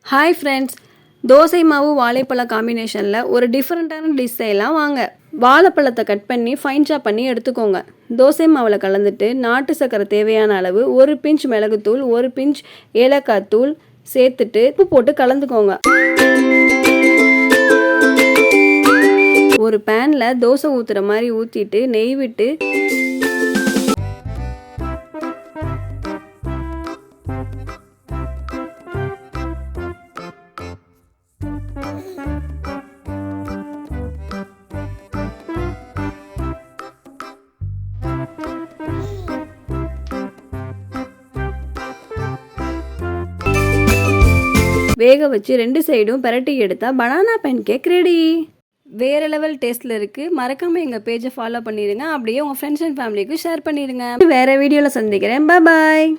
Hi friends, dosa மாவு வாழைப்பழ காம்பினேஷனில் ஒரு டிஃப்ரெண்ட்டான டிஷ் செய்யலாம் வாங்க. வாழைப்பழத்தை கட் பண்ணி ஃபைன் சாப் பண்ணி எடுத்துக்கோங்க. தோசை மாவில் கலந்துட்டு நாட்டு சர்க்கரை தேவையான அளவு, ஒரு பிஞ்ச் மிளகுத்தூள், ஒரு பிஞ்ச் ஏலக்காய் தூள் சேர்த்துட்டு உப்பு போட்டு கலந்துக்கோங்க. ஒரு பேனில் தோசை ஊற்றுற மாதிரி ஊற்றிட்டு நெய் விட்டு வேக வச்சு 2 சைடும் பிரட்டி எடுத்தா பனானா பேன் கேக் ரெடி. வேறு லெவல் டேஸ்ட்டில் இருக்குது. மறக்காமல் எங்கள் பேஜை ஃபாலோ பண்ணிடுங்க. அப்படியே உங்கள் ஃப்ரெண்ட்ஸ் அண்ட் ஃபேமிலிக்கு ஷேர் பண்ணிடுங்க. வேறு வீடியோவில் சந்திக்கிறேன். பாய்.